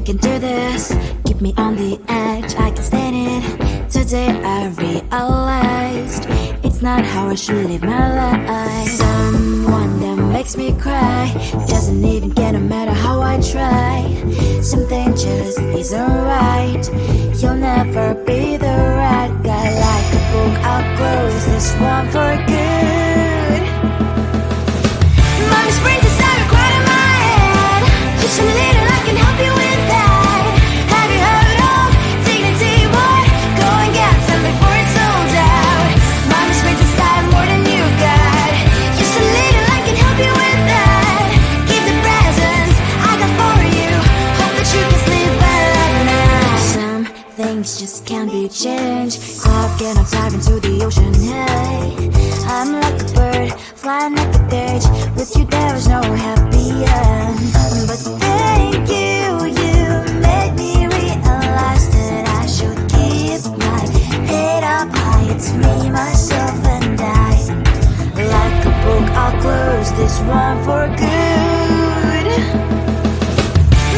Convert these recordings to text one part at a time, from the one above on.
can do this. Keep me on the edge, I can stand it. Today I realized it's not how I should live my life. Someone that makes me cry doesn't even get no matter how I try. Something just isn't right. You'll never be the right guy. Like a book, I'll close this one for good. Mommy springs inside a cry in my head. Just a little, I can help you with that. Have you heard of dignity, boy? Go and get some before it's sold out. Mommy springs inside more than you've got. Just a little, I can help you with that. Keep the presents I got for you. Hope that you can sleep well at night. Some things just can't be changed. I'll get on dive into the ocean, hey. I'm like a bird, flying like a cage. With you there is no happy end. But thank you, you made me realize that I should keep my head up high. It's me, myself and I. Like a book, I'll close this one for good.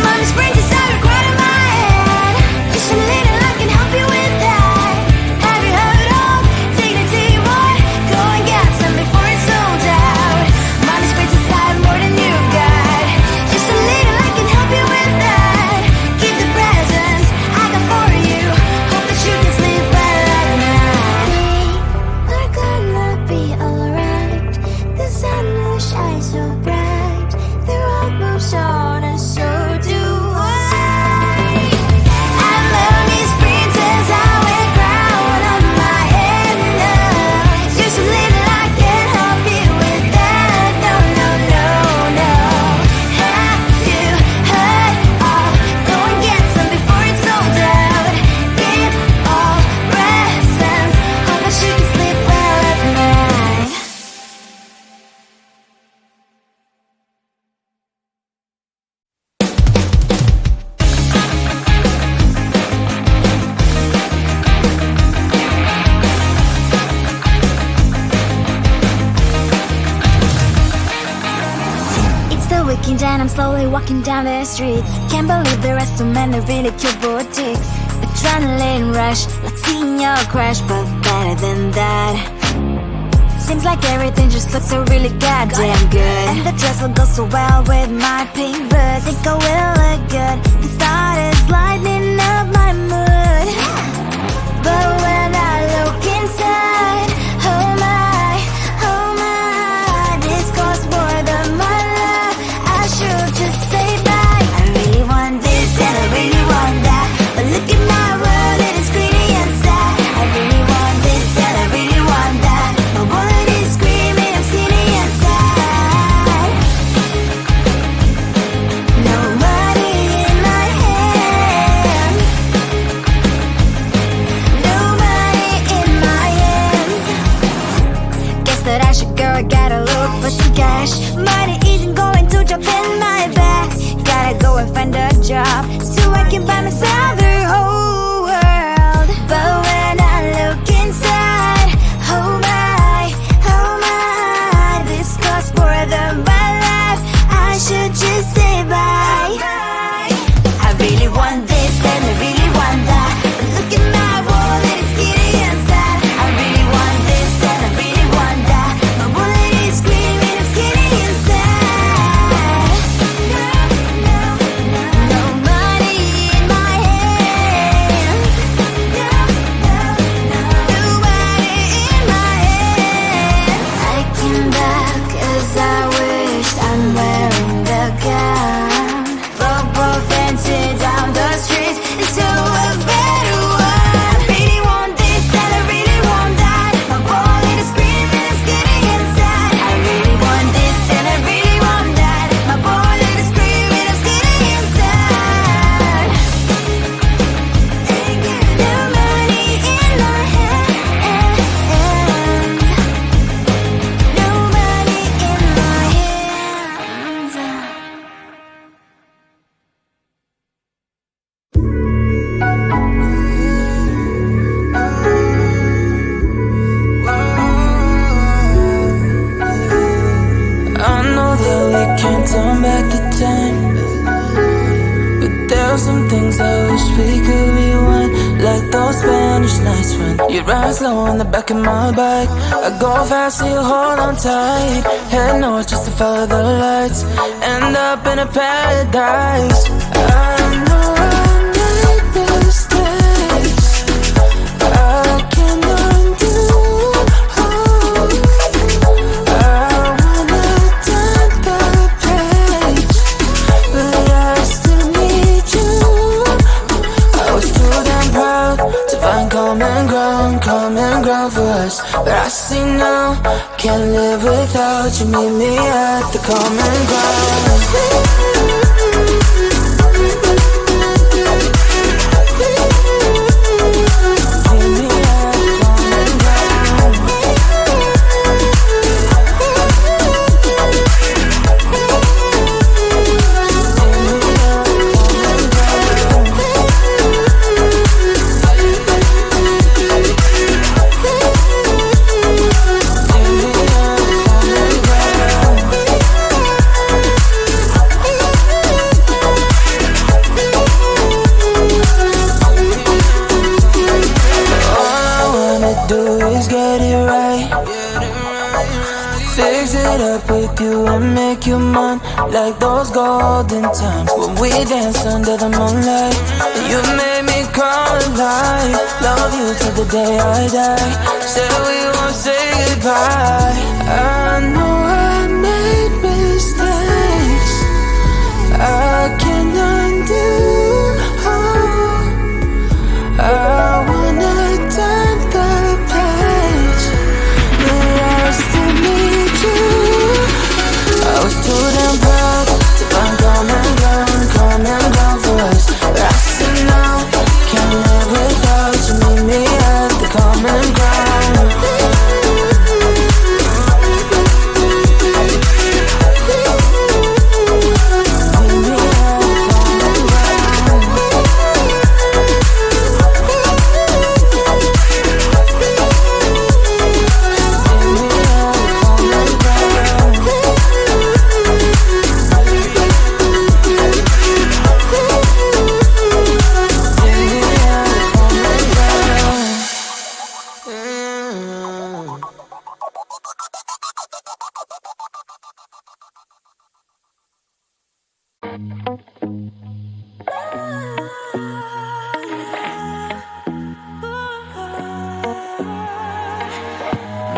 Mommy springs inside a cry in my head. Just a little, I can help you with that. Have you heard of dignity, boy? Go and get some before it's sold out. Mommy springs inside more than you've got. Just a little, I can help you with that. Keep the presents I got for you. Hope that you can sleep well at night. We're gonna be alright. The sun will shine so bright. The road moves on and so do I. And lonely sprinters, I wear crown on my head now. Just a little, I can help you with that. No, no, no, no. Have you heard of? Go and get some before it's sold out. Keep all presents. Hope that you can sleep well at night. It's the weekend and I'm slowly walking down the streets. Can't believe there are so many really cute boutiques. Adrenaline rush, like seeing your crush, but better than that. Seems like everything just looks so really goddamn good. And the dress will go so well with my pink boots. Think I will look good. The started lighting up my mood. But when I look inside, oh my, this costs more than my love. I should just say bye. I really want this and I really want that. But look at my world, it is pretty and sad. I really want this and I really want that. My wallet is screaming, I'm skinny and sad. No money in my hand. No money in my hand. Guess that I should go, gotta look for some cash. Money isn't going to drop in my bag. Gotta go and find a job so I can buy myself the whole world. But when I look inside, oh my, this costs more than my life. I should just say bye. I really want this and I really want that. But look at my wallet, it's skinny and sad. I really want this and I really want that. My wallet is screaming, I'm skinny and sad. No money in my hand. You ride slow on the back of my bike. I go fast so you hold on tight. Head north just to follow the lights. End up in a paradise. I know I made mistakes. I can undo. I wanna turn the page, but I still need you. I was too damn proud to find common ground for us. But I see now, can't live without you. Meet me at the common ground. With you and make you mine, like those golden times when we danced under the moonlight. You made me come alive. Love you till the day I die. Said we won't say goodbye. I know I made mistakes. I can undo. I wanna turn the page, but I still need you. I was too damn proud to find common ground for us. But I see now, can't live without you. Meet me at the common ground.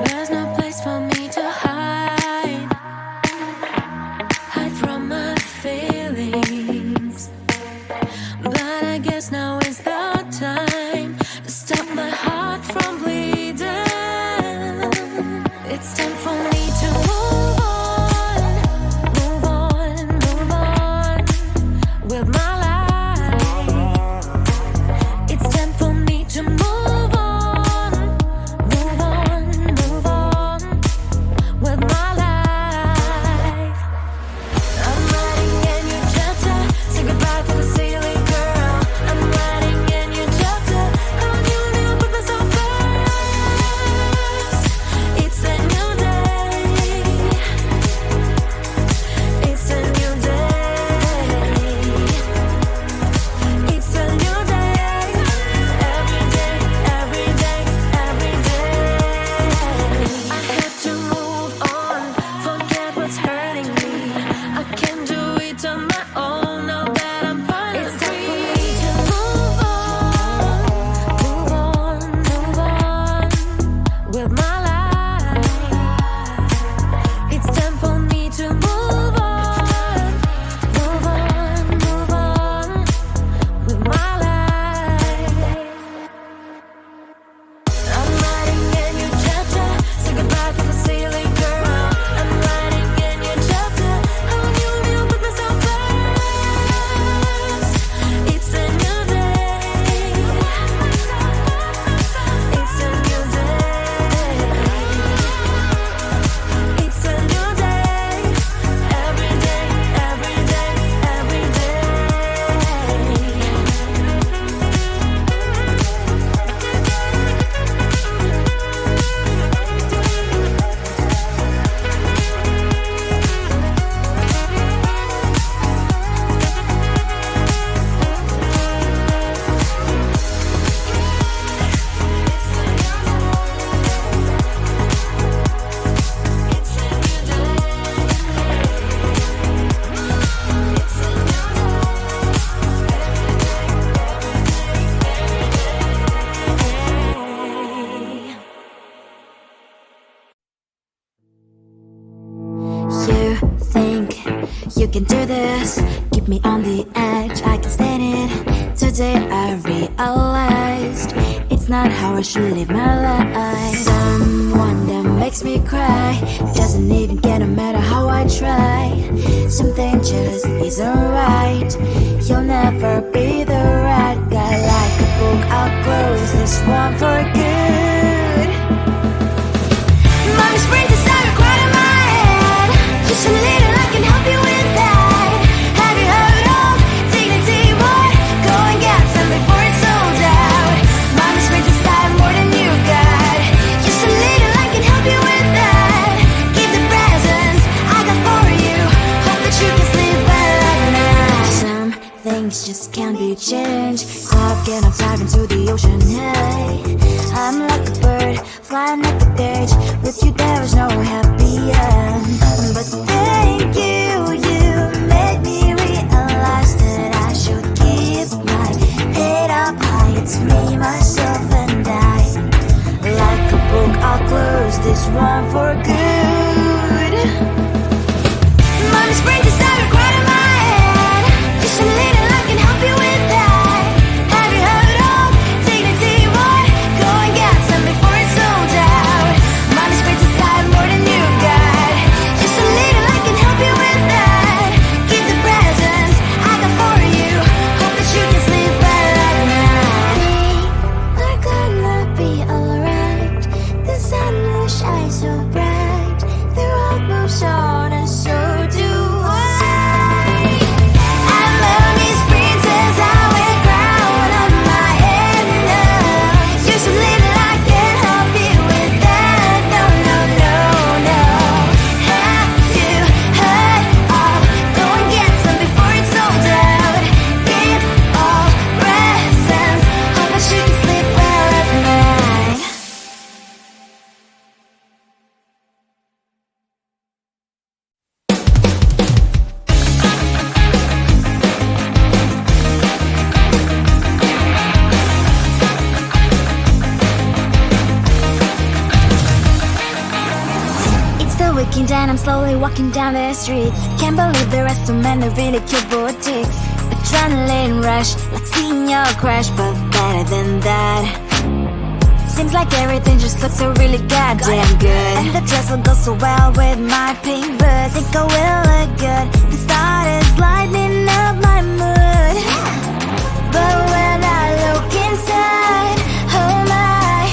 There's no place for me to hide from my feelings. But I guess now is the time to stop my heart from bleeding. It's time for me to move on, move on, move on. can do this. Keep me on the edge, I can stand it. Today I realized it's not how I should live my life. Someone that makes me cry doesn't even get no matter how I try. Something just isn't right. You'll never be the right guy. Like a book, I'll close this one for good. Mommy springs inside, right in my head. Just a little, I can help you with that. Have you heard of dignity, boy? Go and get some before it's sold out. Mommy springs inside more than you got. Just a little, I can help you with that. Keep the presents I got for you. Hope that you can sleep well at night. Some things just can't be changed. I've getting dive into the ocean, hey. I'm like a bird, flying like a cage. With you there is no happy end. But thank you, you made me realize that I should keep my head up high. It's me, myself and I. Like a book, I'll close this one for good. Mommy springs inside, right in my head. Just a little, I can help you with that. Have you heard of dignity, boy? Go and get some before it's sold out. Mommy springs inside more than you got. Just a little, I can help you with that. Keep the presents I got for you. Hope that you can sleep well at night. We're gonna be alright. The sun will shine so bright. The road moves on and so do I. I love these princess, I wear crown on my head now. Just a little, I can help you with that. No, no, no, no. Have you heard of go and get some before it's sold out? Give all presents. Hope that you can sleep well at night. It's the weekend and I'm slowly walking down the streets. Can't believe the rest of men are really cute boutiques. Adrenaline rush, like seeing your crush, but better than that. Seems like everything just looks so really goddamn good. And the dress will go so well with my pink boots. Think I will look good. The start is lighting up my mood. But when I look inside, oh my,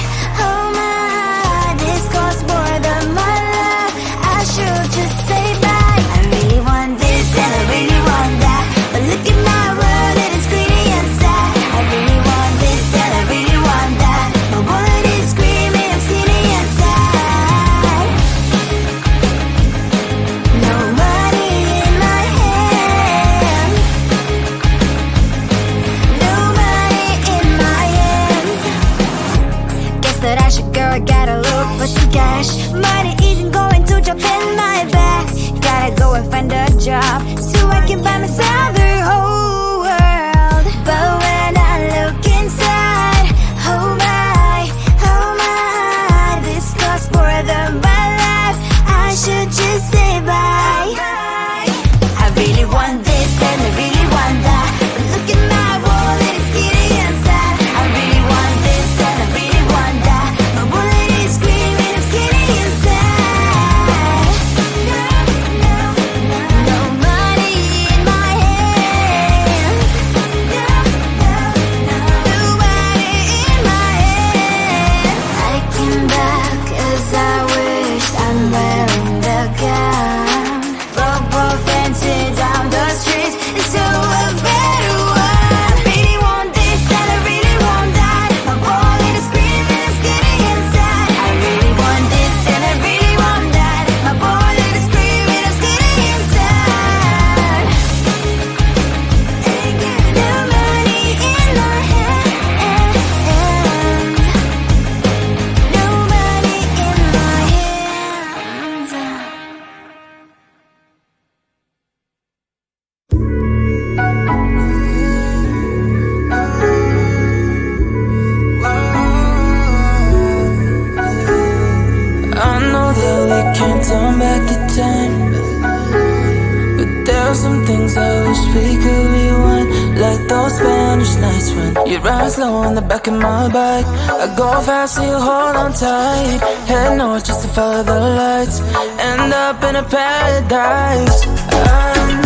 this costs more than my love. I should just say bye. I really want this and I really want that. But look at my world, it is greedy and sad. I really want this and I really want that. My wallet is screaming, I'm skinny and sad. No money in my hand. No money in my hand. Guess that I should go, gotta look for some cash. Money isn't going to jump in my back. Gotta go and find a job so I can buy myself the whole world. But when I look inside, oh my, this costs more than my life. I should just say bye. I really want this and I really want that. But look at my wallet, it's skinny and sad. I really want this and I really want that. My wallet is screaming, I'm skinny and sad. No money in my hand. Spanish nights when you ride slow on the back of my bike. I go fast so you hold on tight. Head north just to follow the lights. End up in a paradise. I